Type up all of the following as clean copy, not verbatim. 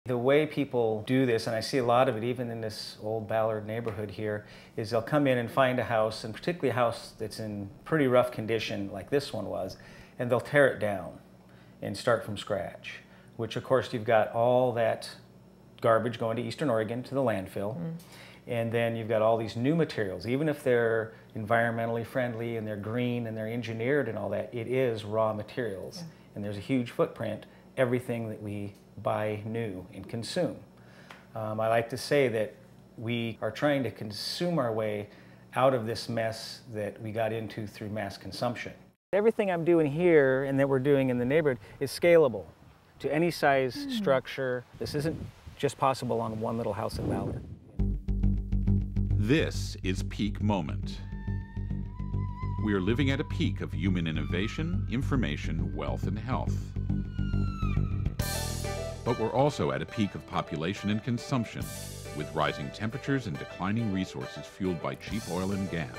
The way people do this, and I see a lot of it even in this old Ballard neighborhood here, is they'll come in and find a house, and particularly a house that's in pretty rough condition like this one was, and they'll tear it down and start from scratch, which of course you've got all that garbage going to Eastern Oregon to the landfill, and then you've got all these new materials. Even if they're environmentally friendly and they're green and they're engineered and all that, it is raw materials. And there's a huge footprint, everything that we buy new and consume. I like to say that we are trying to consume our way out of this mess that we got into through mass consumption. Everything I'm doing here and that we're doing in the neighborhood is scalable to any size structure. This isn't just possible on one little house in Ballard. This is Peak Moment. We are living at a peak of human innovation, information, wealth, and health. But we're also at a peak of population and consumption, with rising temperatures and declining resources fueled by cheap oil and gas.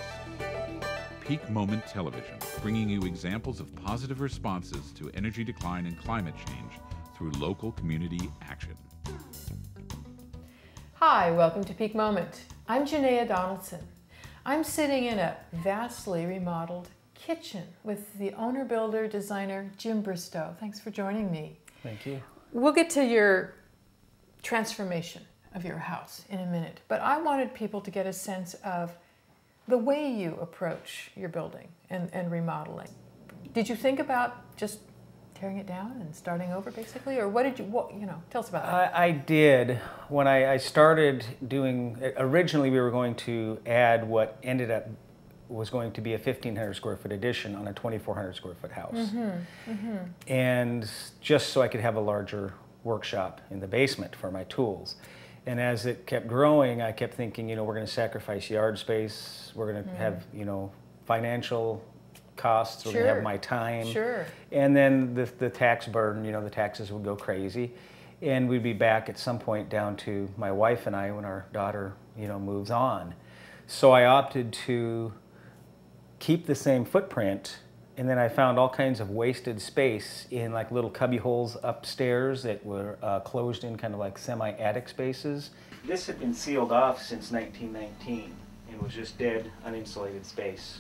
Peak Moment Television, bringing you examples of positive responses to energy decline and climate change through local community action. Hi, welcome to Peak Moment. I'm Janaea Donaldson. I'm sitting in a vastly remodeled kitchen with the owner, builder, designer, Jim Bristow. Thanks for joining me. Thank you. We'll get to your transformation of your house in a minute, but I wanted people to get a sense of the way you approach your building and remodeling. Did you think about just tearing it down and starting over basically, or what, tell us about that. I did. When I started doing, originally we were going to add what ended up was going to be a 1,500 square foot addition on a 2,400 square foot house. And just so I could have a larger workshop in the basement for my tools. And as it kept growing, I kept thinking, we're going to sacrifice yard space, we're going to have, financial costs, we're going to have my time. And then the tax burden, the taxes would go crazy. And we'd be back at some point down to my wife and I when our daughter, moves on. So I opted to keep the same footprint, and then I found all kinds of wasted space in like little cubby holes upstairs that were closed in kind of like semi-attic spaces. This had been sealed off since 1919 and was just dead, uninsulated space.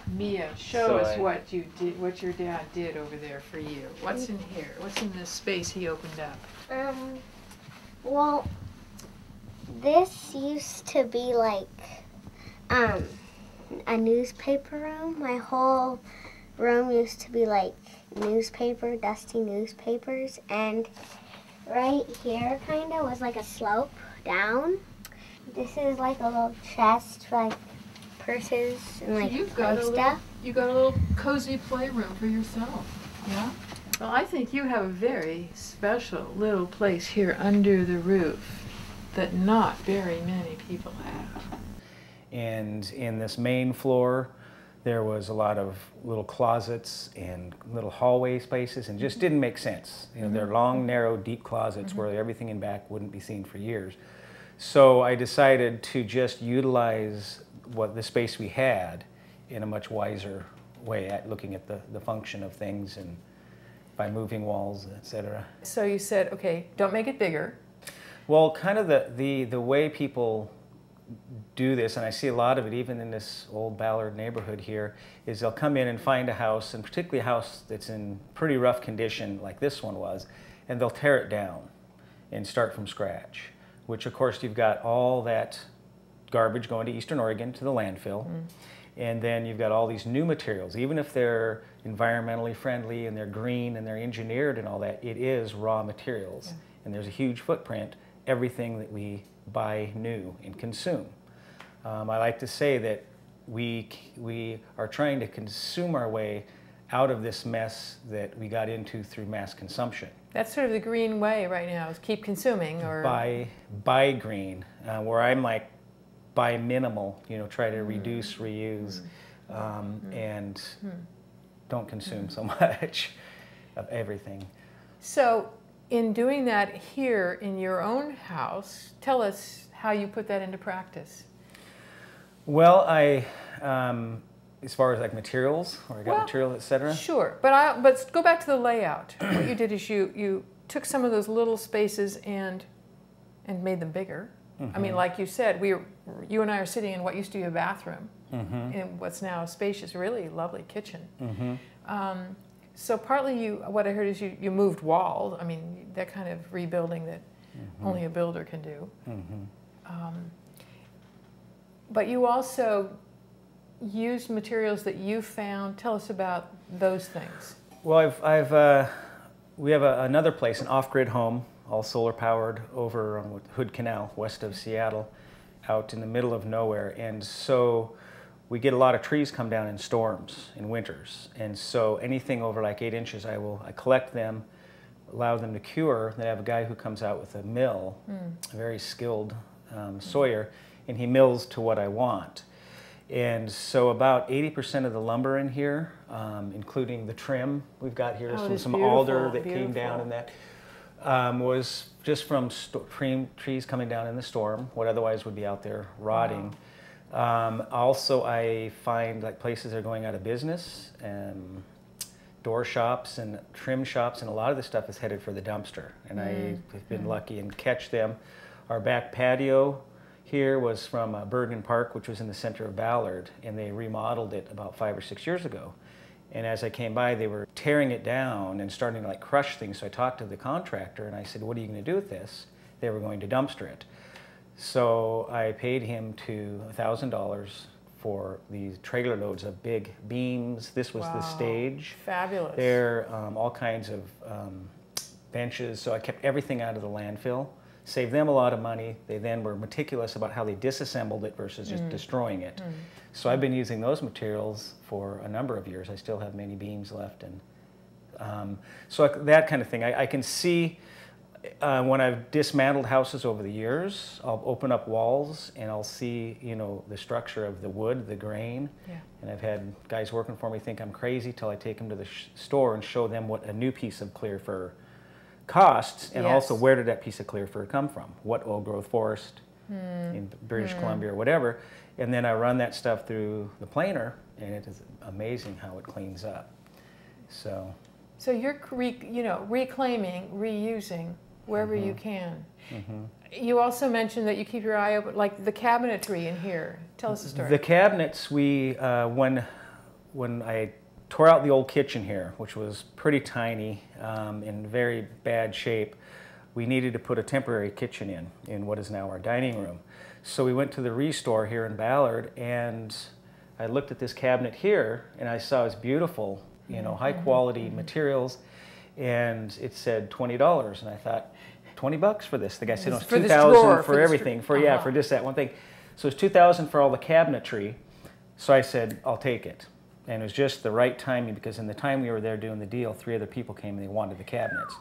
Mia, show us what you did, what your dad did over there for you. What's in here? What's in this space he opened up? Well, this used to be like a newspaper room. My whole room used to be like dusty newspapers, and right here kind of was like a slope down. This is like a little chest for like purses and like stuff. You got a little cozy playroom for yourself. Yeah. Well, I think you have a very special little place here under the roof that not very many people have. And in this main floor, there was a lot of little closets and little hallway spaces, and just didn't make sense. They're long, narrow, deep closets where everything in back wouldn't be seen for years. So I decided to just utilize the space we had in a much wiser way, at looking at the function of things and by moving walls, etc. So you said, okay, don't make it bigger. Well, kind of the way people do this, and I see a lot of it even in this old Ballard neighborhood here, is they'll come in and find a house, and particularly a house that's in pretty rough condition like this one was, and they'll tear it down and start from scratch, which of course you've got all that garbage going to Eastern Oregon to the landfill, and then you've got all these new materials. Even if they're environmentally friendly and they're green and they're engineered and all that, it is raw materials. And there's a huge footprint, everything that we buy new and consume. I like to say that we are trying to consume our way out of this mess that we got into through mass consumption. That's sort of the green way right now, is keep consuming, or buy green, where I'm like buy minimal, try to reduce, reuse, and don't consume so much of everything. So in doing that here in your own house, tell us how you put that into practice. Well, as far as like materials, or I got material, etc. Sure, but let's go back to the layout. What you did is you took some of those little spaces and made them bigger. I mean, like you said, you and I are sitting in what used to be a bathroom in what's now a spacious, really lovely kitchen. So partly what I heard is you moved walls. I mean, that kind of rebuilding that only a builder can do. But you also used materials that you found. Tell us about those things. Well, we have another place, an off-grid home, all solar powered, over on Hood Canal, west of Seattle, out in the middle of nowhere. And so we get a lot of trees come down in storms in winters. And so anything over like 8 inches, I collect them, allow them to cure. Then I have a guy who comes out with a mill, a very skilled sawyer, and he mills to what I want. And so about 80% of the lumber in here, including the trim we've got here, some alder that came down, and that was just from trees coming down in the storm, what otherwise would be out there rotting. Also, I find like places are going out of business, door shops and trim shops, and a lot of the stuff is headed for the dumpster. And I've been lucky and catch them. Our back patio here was from Bergen Park, which was in the center of Ballard, and they remodeled it about 5 or 6 years ago. And as I came by, they were tearing it down and starting to like crush things. So I talked to the contractor and I said, "What are you going to do with this?" They were going to dumpster it. So I paid him $1,000 for these trailer loads of big beams. This was the stage. Fabulous. There, all kinds of benches. So I kept everything out of the landfill. Saved them a lot of money. They then were meticulous about how they disassembled it versus just destroying it. So I've been using those materials for a number of years. I still have many beams left, and so that kind of thing. I can see when I've dismantled houses over the years, I'll open up walls and I'll see, the structure of the wood, the grain. And I've had guys working for me think I'm crazy till I take them to the store and show them what a new piece of clear fir costs, and also where did that piece of clear fir come from? What old growth forest in British Columbia or whatever, and then I run that stuff through the planer, and it is amazing how it cleans up. So you're reclaiming, reusing wherever you can. You also mentioned that you keep your eye open, like the cabinetry in here. Tell us the story. The cabinets, when I tore out the old kitchen here, which was pretty tiny, in very bad shape. We needed to put a temporary kitchen in what is now our dining room. So we went to the Restore here in Ballard, and I looked at this cabinet here, and I saw it's beautiful, high quality materials, and it said $20, and I thought, $20 for this? The guy said, no, it's $2,000 for everything, for just that one thing. So it's $2,000 for all the cabinetry. So I said, I'll take it. And it was just the right timing, because in the time we were there doing the deal, 3 other people came and they wanted the cabinets.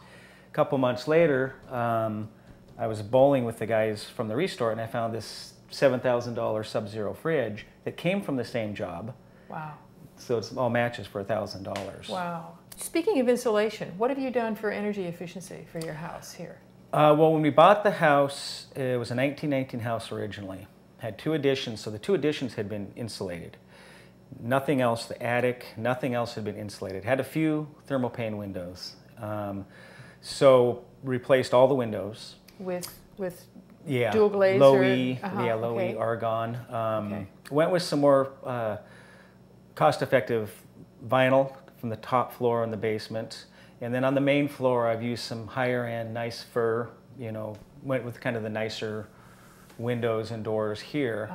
A couple months later, I was bowling with the guys from the Restore, and I found this $7,000 Sub-Zero fridge that came from the same job. Wow. So it's all matches for $1,000. Wow. Speaking of insulation, what have you done for energy efficiency for your house here? Well, when we bought the house, it was a 1919 house originally. Had 2 additions, so the 2 additions had been insulated. Nothing else, the attic, nothing else had been insulated. Had a few thermopane windows. So replaced all the windows. With dual glaze? Low E, low E argon. Went with some more cost-effective vinyl from the top floor in the basement. And then on the main floor, I've used some higher-end, nice fir, went with kind of the nicer windows and doors here.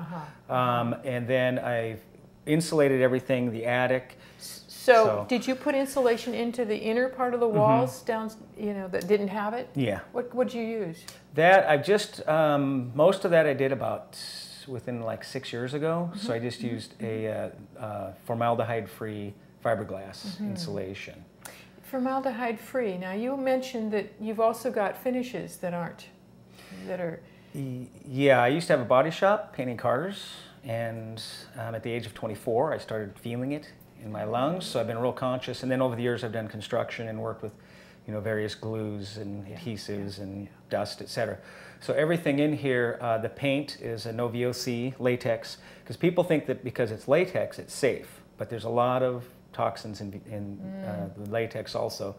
And then I've insulated everything, the attic. So did you put insulation into the inner part of the walls down, that didn't have it? Yeah. What would you use? That I've just, most of that I did about within like 6 years ago. So I just used a formaldehyde-free fiberglass insulation. Formaldehyde-free. Now you mentioned that you've also got finishes that are. Yeah, I used to have a body shop painting cars. And at the age of 24, I started feeling it in my lungs, so I've been real conscious. And then over the years, I've done construction and worked with, various glues and adhesives and dust, etc. So everything in here, the paint is a no VOC latex, because people think that because it's latex, it's safe. But there's a lot of toxins in the latex also.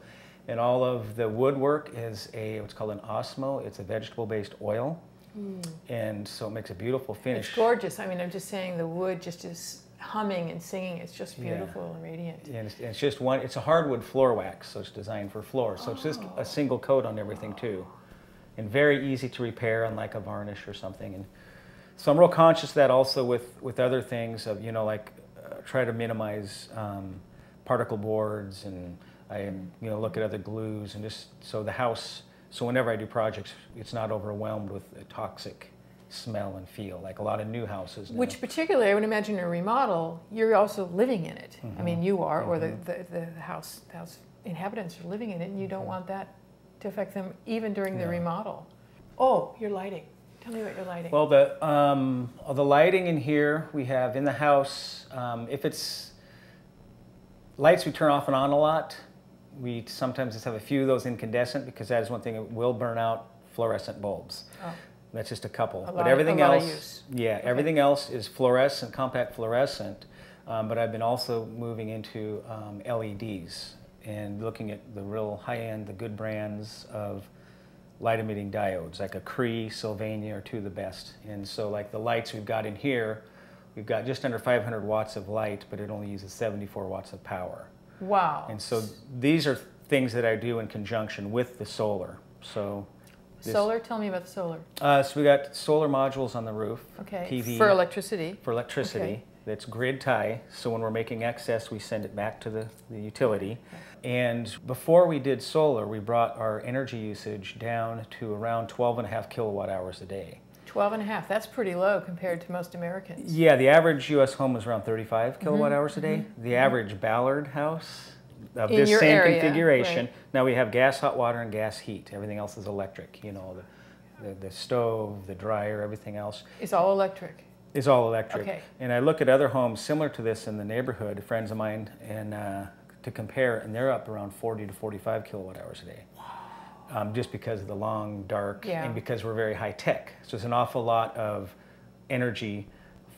And all of the woodwork is what's called an osmo. It's a vegetable-based oil. And so it makes a beautiful finish. It's gorgeous. I mean, I'm just saying the wood just is humming and singing. It's just beautiful and radiant. And it's just it's a hardwood floor wax, so it's designed for floors. So it's just a single coat on everything too. And very easy to repair, unlike a varnish or something. And so I'm real conscious of that also with other things of, try to minimize particle boards, and I look at other glues, and just so the house, so whenever I do projects, it's not overwhelmed with a toxic smell and feel, like a lot of new houses now. Which particularly, I would imagine in a remodel, you're also living in it. I mean, you are, or the house inhabitants are living in it, and you don't want that to affect them even during the remodel. Oh, your lighting. Tell me about your lighting. Well, the lighting in here we have in the house, if it's lights we turn off and on a lot, we sometimes just have a few of those incandescent, because that is one thing that will burn out fluorescent bulbs. Oh. That's just a couple. But everything else, everything else is fluorescent, compact fluorescent. But I've been also moving into LEDs and looking at the real high-end, the good brands of light-emitting diodes, like a Cree, Sylvania are two of the best. And so like the lights we've got in here, we've got just under 500 watts of light, but it only uses 74 watts of power. Wow. And so these are things that I do in conjunction with the solar. So solar? Tell me about the solar. So we got solar modules on the roof. Okay. PV. For electricity. For electricity. Okay. That's grid tie. So when we're making excess, we send it back to the utility. Okay. And before we did solar, we brought our energy usage down to around 12.5 kilowatt hours a day. 12.5. That's pretty low compared to most Americans. Yeah, the average U.S. home is around 35 kilowatt hours a day. The average Ballard house of this same configuration. Right. Now we have gas, hot water, and gas heat. Everything else is electric. The stove, the dryer, everything else. It's all electric. Is all electric. Okay. And I look at other homes similar to this in the neighborhood, friends of mine, and to compare, and they're up around 40 to 45 kilowatt hours a day. Wow. Just because of the long, dark, and because we're very high tech. So it's an awful lot of energy,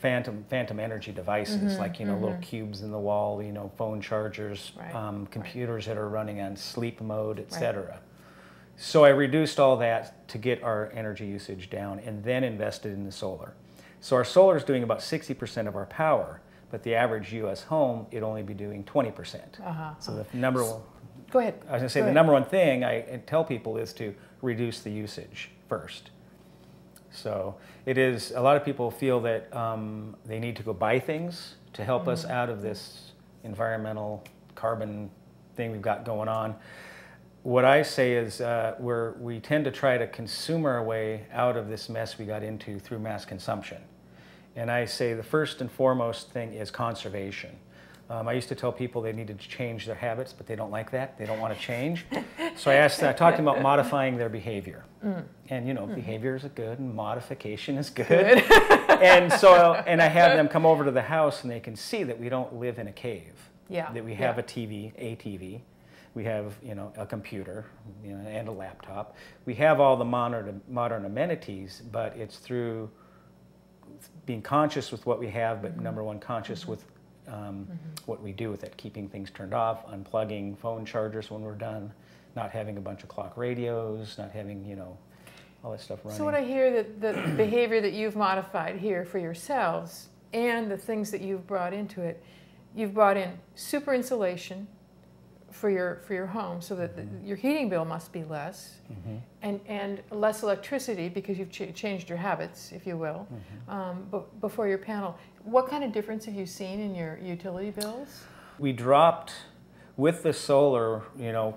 phantom energy devices, like little cubes in the wall, phone chargers, computers that are running on sleep mode, etc. Right. So I reduced all that to get our energy usage down, and then invested in the solar. So our solar is doing about 60% of our power, but the average U.S. home, it'd only be doing 20%. So the number one... Go ahead. I was going to say the number one thing I tell people is to reduce the usage first. So it is, a lot of people feel that they need to go buy things to help us out of this environmental carbon thing we've got going on. What I say is we tend to try to consume our way out of this mess we got into through mass consumption. And I say the first and foremost thing is conservation. I used to tell people they needed to change their habits, but they don't like that. They don't want to change. So I talked about modifying their behavior. And behavior is good and modification is good. and I have them come over to the house and they can see that we don't live in a cave. Yeah. That we have a TV. We have, a computer, and a laptop. We have all the modern amenities, but it's through being conscious with what we have, but number one, conscious with what we do with it, keeping things turned off, unplugging phone chargers when we're done, not having a bunch of clock radios, not having, all that stuff running. So what I hear that the behavior that you've modified here for yourselves and the things that you've brought into it, you've brought in super insulation for your home, so that your heating bill must be less, and less electricity because you've changed your habits, if you will, before your panel. What kind of difference have you seen in your utility bills? We dropped, with the solar,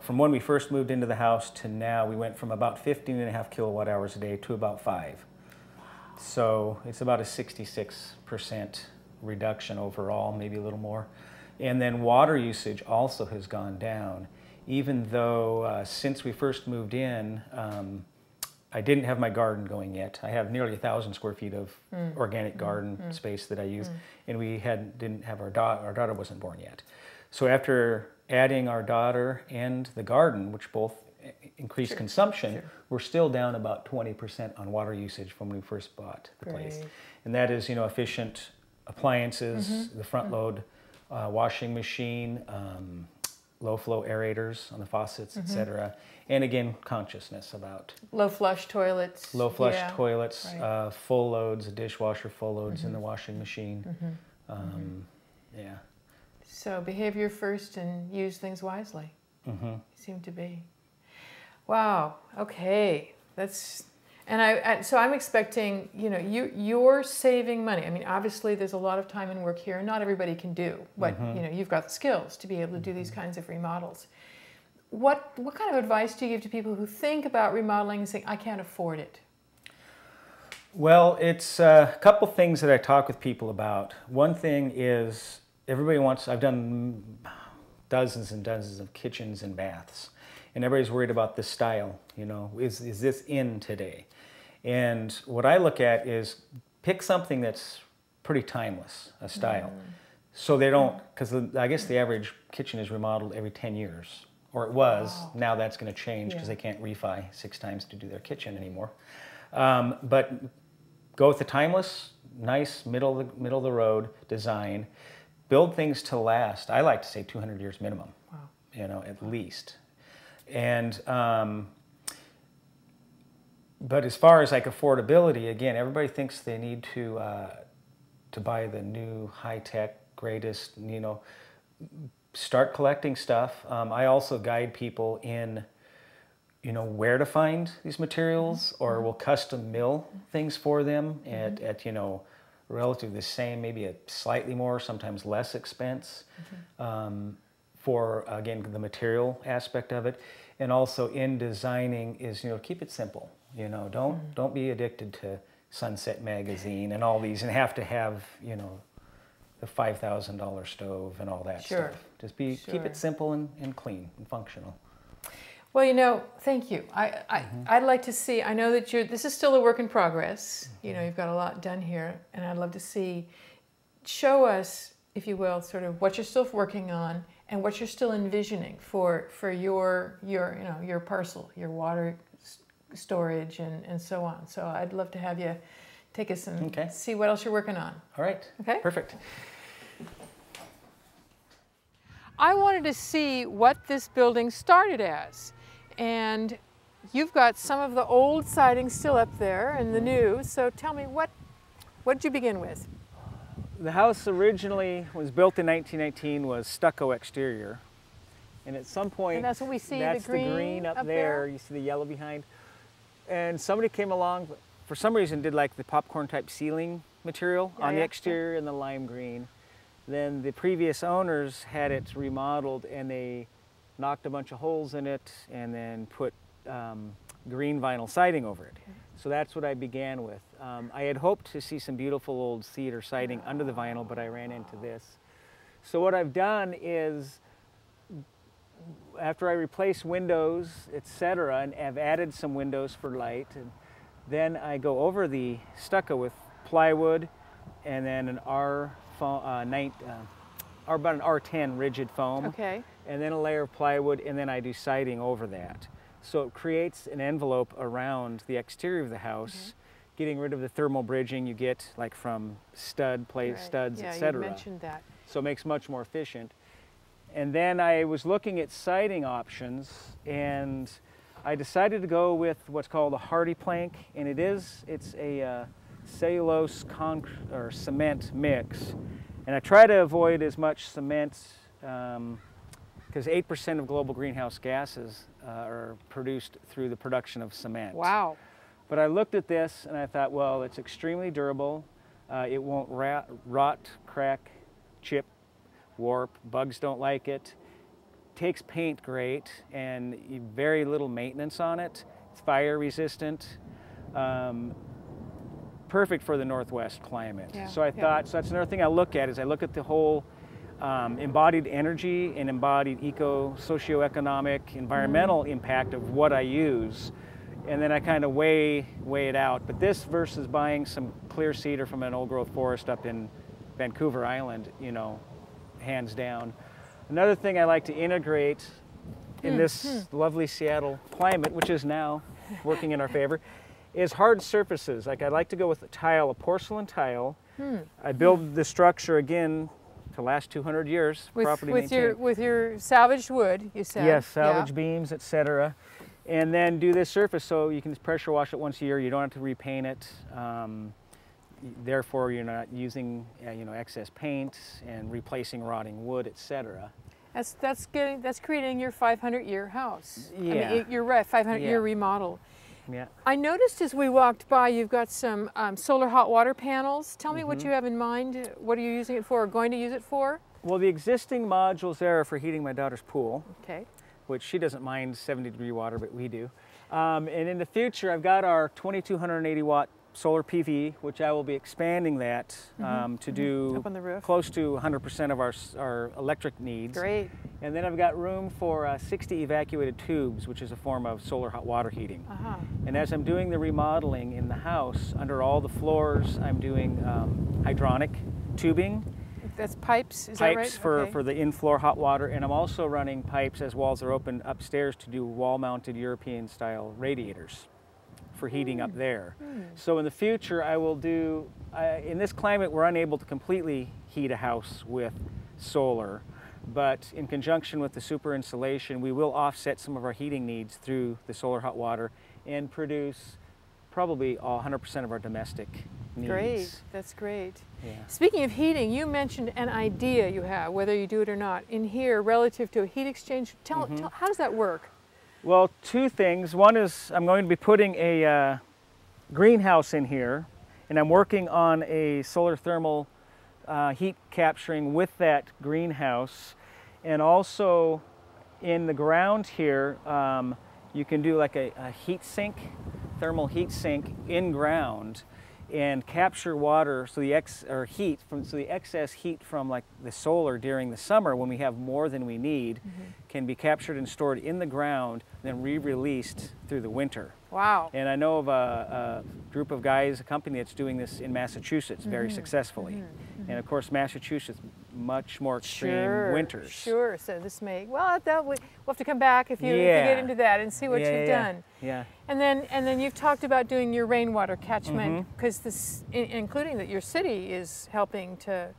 from when we first moved into the house to now, we went from about 15.5 kilowatt hours a day to about 5. Wow. So it's about a 66% reduction overall, maybe a little more. And then water usage also has gone down, even though since we first moved in, I didn't have my garden going yet. I have nearly 1,000 square feet of organic garden space that I use, and we didn't have our daughter wasn't born yet. So after adding our daughter and the garden, which both increased consumption, we're still down about 20% on water usage from when we first bought the place. And that is, efficient appliances, the front load washing machine, low flow aerators on the faucets, etc. And again, consciousness about low flush toilets. Low flush Yeah. toilets, Right. full loads, a dishwasher full loads in the washing machine. Yeah. So behavior first and use things wisely. Mm-hmm. Seem to be. Wow. Okay. That's, and so I'm expecting, you know, you're saving money. I mean, obviously there's a lot of time and work here, and not everybody can do what, you know, you've got the skills to be able to do these kinds of remodels. What kind of advice do you give to people who think about remodeling and say, I can't afford it? Well, it's a couple things that I talk with people about. One thing is everybody wants, I've done dozens and dozens of kitchens and baths, and everybody's worried about the style, you know, is this in today? And what I look at is pick something that's pretty timeless, a style. So they don't, because I guess the average kitchen is remodeled every 10 years, or it was. Wow. Now that's going to change because they can't refi 6 times to do their kitchen anymore. But go with the timeless, nice, middle of the road design. Build things to last. I like to say 200 years minimum, you know, at least. And but as far as like affordability, again, everybody thinks they need to buy the new high-tech, greatest, you know. Start collecting stuff. I also guide people in, you know, where to find these materials, or will custom mill things for them at you know, relatively the same, maybe a slightly more, sometimes less expense, for again the material aspect of it. And also in designing is, you know, keep it simple. You know, don't be addicted to Sunset Magazine and all these and have to have, you know, the $5,000 stove and all that stuff. Just keep it simple and clean and functional. Well, you know, thank you. I'd like to see, I know that this is still a work in progress. You know, you've got a lot done here, and I'd love to see, show us, if you will, sort of what you're still working on and what you're still envisioning for your you know, your parcel, your water storage and so on. So I'd love to have you take us and see what else you're working on. All right. Okay. Perfect. I wanted to see what this building started as, and you've got some of the old siding still up there and the new. So tell me, what did you begin with? The house originally was built in 1919, was stucco exterior, and at some point, and that's what we see. That's the green up there. You see the yellow behind, and somebody came along, for some reason, did like the popcorn type ceiling material on the exterior and the lime green. Then the previous owners had it remodeled, and they knocked a bunch of holes in it and then put green vinyl siding over it. So that's what I began with. I had hoped to see some beautiful old cedar siding under the vinyl, but I ran into this. So what I've done is, after I replace windows, etc., and have added some windows for light, and then I go over the stucco with plywood and then an about an R10 rigid foam, and then a layer of plywood, and then I do siding over that. So it creates an envelope around the exterior of the house, getting rid of the thermal bridging you get like from studs, etc. Yeah, you mentioned that. So it makes much more efficient. And then I was looking at siding options, and I decided to go with what's called a hardy plank, and it's a cellulose or cement mix. And I try to avoid as much cement because 8% of global greenhouse gases are produced through the production of cement. Wow. But I looked at this and I thought, well, it's extremely durable. It won't rot, crack, chip, warp. Bugs don't like it. Takes paint great, and very little maintenance on it. It's fire resistant. Perfect for the Northwest climate. So I thought, so that's another thing I look at, is I look at the whole embodied energy and embodied socioeconomic, environmental impact of what I use, and then I kind of weigh it out. But this versus buying some clear cedar from an old growth forest up in Vancouver Island, you know, hands down. Another thing I like to integrate in this lovely Seattle climate, which is now working in our favor, is hard surfaces. Like I like to go with a porcelain tile. I build the structure again to last 200 years, properly with maintained. with your salvaged wood, you said. Yes, salvage Yeah. beams, etc. And then do this surface so you can pressure wash it once a year. You don't have to repaint it. Therefore, you're not using excess paint and replacing rotting wood, etc. That's creating your 500-year house. Yeah. I mean, you're right, 500-year remodel. Yeah. I noticed as we walked by, you've got some solar hot water panels. Tell me what you have in mind. What are you using it for or going to use it for? Well, the existing modules there are for heating my daughter's pool, Okay. which she doesn't mind 70-degree water, but we do. And in the future, I've got our 2280 watt solar PV, which I will be expanding that to do Up on the roof. close to 100% of our electric needs. Great. And then I've got room for 60 evacuated tubes, which is a form of solar hot water heating. Uh-huh. And as I'm doing the remodeling in the house, under all the floors, I'm doing hydronic tubing. That's pipes, is that right? Pipes Okay. for the in-floor hot water, and I'm also running pipes as walls are open upstairs to do wall-mounted European-style radiators for heating up there. So in the future, I will do, in this climate, we're unable to completely heat a house with solar, but in conjunction with the super insulation, we will offset some of our heating needs through the solar hot water and produce probably 100% of our domestic needs. Great, that's great. Yeah. Speaking of heating, you mentioned an idea you have, whether you do it or not, in here relative to a heat exchange. Tell, how does that work? Well, two things. One is I'm going to be putting a greenhouse in here, and I'm working on a solar thermal heat capturing with that greenhouse. And also in the ground here, you can do like a heat sink, thermal heat sink in ground, and capture water, so the excess heat from like the solar during the summer when we have more than we need can be captured and stored in the ground, then re-released through the winter. Wow. And I know of a group of guys, a company that's doing this in Massachusetts very successfully. And of course, Massachusetts, much more extreme winters. Sure, so this may, well, we'll have to come back if you get into that and see what you've done. Yeah. And then you've talked about doing your rainwater catchment, because this, including that your city is helping to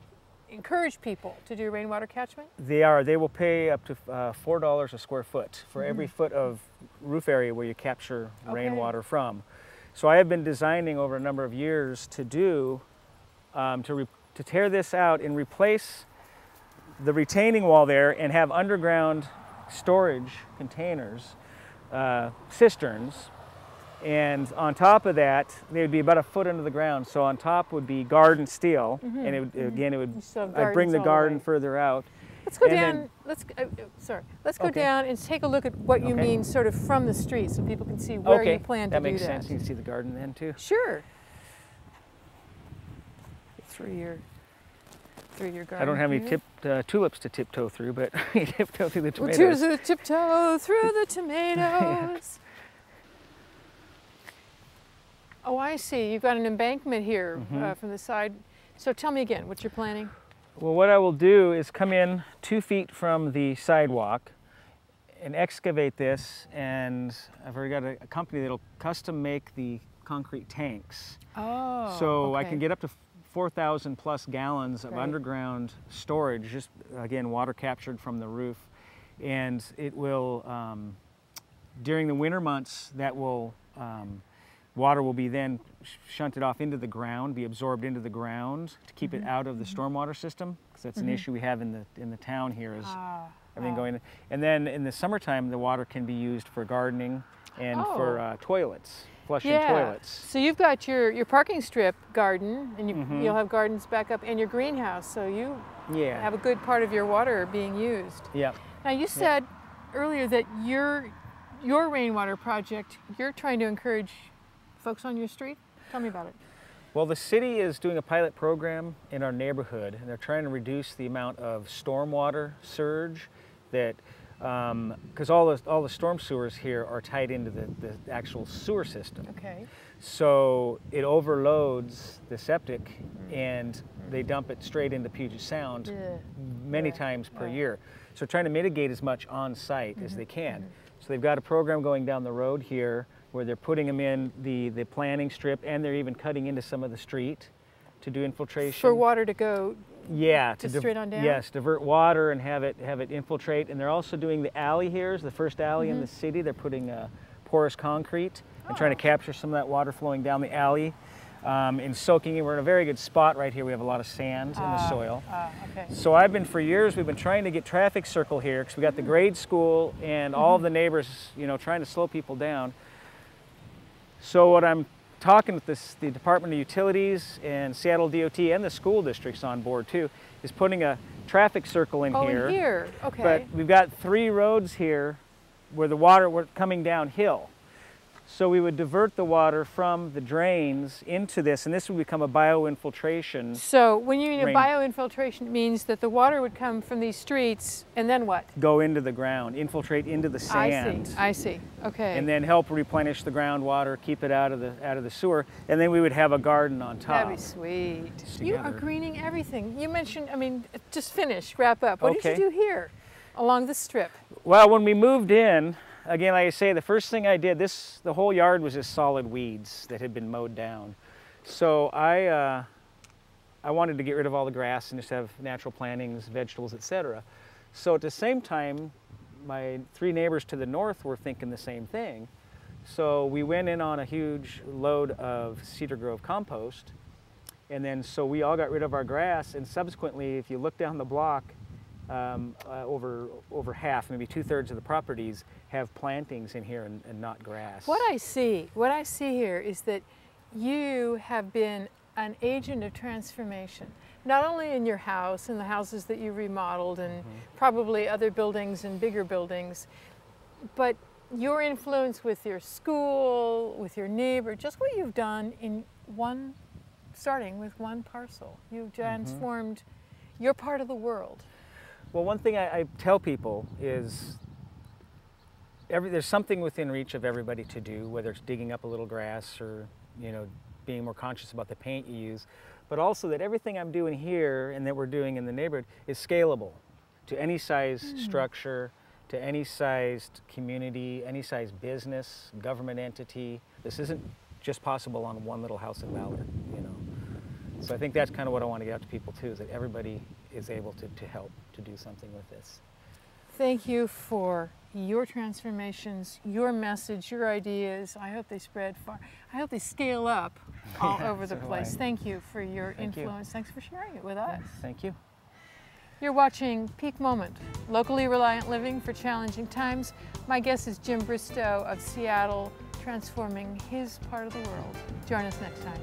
encourage people to do rainwater catchment? They are. They will pay up to $4 a square foot for every foot of roof area where you capture rainwater from. So I have been designing over a number of years to do, to tear this out and replace the retaining wall there and have underground storage containers, cisterns, and on top of that, they would be about a foot under the ground. So on top would be garden steel, and it would, again, it would I'd bring the garden further out. Let's go down. Let's go down and take a look at what you mean, sort of from the street, so people can see where you plan to do that. That makes sense. You can see the garden then too. Sure. Through your garden. I don't have any tulips to tiptoe through, but you tiptoe through the tomatoes. Tiptoe through the tomatoes. Oh, I see. You've got an embankment here from the side. So tell me again, what you're planning? Well, what I will do is come in 2 feet from the sidewalk and excavate this, and I've already got a company that'll custom make the concrete tanks. Oh, so I can get up to 4,000 plus gallons of underground storage, just again, water captured from the roof. And it will, during the winter months, that will, water will be then shunted off into the ground, be absorbed into the ground to keep it out of the stormwater system, because that's an issue we have in the town here is everything going in. And then in the summertime, the water can be used for gardening and for toilets, flushing toilets. So you've got your parking strip garden, and you'll have gardens back up, and your greenhouse, so you have a good part of your water being used. Yeah. Now you said earlier that your rainwater project, you're trying to encourage folks on your street. Tell me about it. Well, the city is doing a pilot program in our neighborhood, and they're trying to reduce the amount of stormwater surge that, because all the storm sewers here are tied into the actual sewer system. Okay. So it overloads the septic, and they dump it straight into Puget Sound many times per year. So trying to mitigate as much on site as they can. So they've got a program going down the road here where they're putting them in the planning strip, and they're even cutting into some of the street to do infiltration. For water to go Yeah, just straight on down? Yes, divert water and have it infiltrate. And they're also doing the alley here. It's the first alley in the city. They're putting porous concrete and trying to capture some of that water flowing down the alley and soaking it. We're in a very good spot right here. We have a lot of sand in the soil. Okay. So for years, we've been trying to get traffic circle here because we got the grade school and all of the neighbors, you know, trying to slow people down. So what I'm talking with the Department of Utilities and Seattle DOT and the school districts on board too, is putting a traffic circle in here. Oh, in here, okay. But we've got 3 roads here where the water was coming downhill. So we would divert the water from the drains into this, and this would become a bioinfiltration. So when you mean a bioinfiltration, it means that the water would come from these streets, and then what? Go into the ground, infiltrate into the sand. I see, okay. And then help replenish the groundwater, keep it out of the sewer, and then we would have a garden on top. That'd be sweet. Together. You are greening everything. You mentioned, I mean, just finish, wrap up. What did you do here along the strip? Well, when we moved in, again, like I say, the first thing I did, the whole yard was just solid weeds that had been mowed down. So I wanted to get rid of all the grass and just have natural plantings, vegetables, etc. So at the same time, my 3 neighbors to the north were thinking the same thing. So we went in on a huge load of Cedar Grove compost, and then so we all got rid of our grass, and subsequently, if you look down the block, over half, maybe 2/3 of the properties have plantings in here and not grass. What I see here is that you have been an agent of transformation, not only in your house and the houses that you remodeled and probably other buildings and bigger buildings, but your influence with your school, with your neighbor, just what you've done in starting with one parcel. You've transformed your part of the world. Well, one thing I tell people is there's something within reach of everybody to do, whether it's digging up a little grass or, you know, being more conscious about the paint you use, but also that everything I'm doing here and that we're doing in the neighborhood is scalable to any size structure, to any sized community, any size business, government entity. This isn't just possible on one little house in Ballard, you know. So I think that's kind of what I want to get out to people too, is that everybody is able to help to do something with this. Thank you for your transformations, your message, your ideas. I hope they spread far. I hope they scale up all over the place. Thank you for your influence. Thanks for sharing it with us. Thank you. You're watching Peak Moment, locally reliant living for challenging times. My guest is Jim Bristow of Seattle, transforming his part of the world. Join us next time.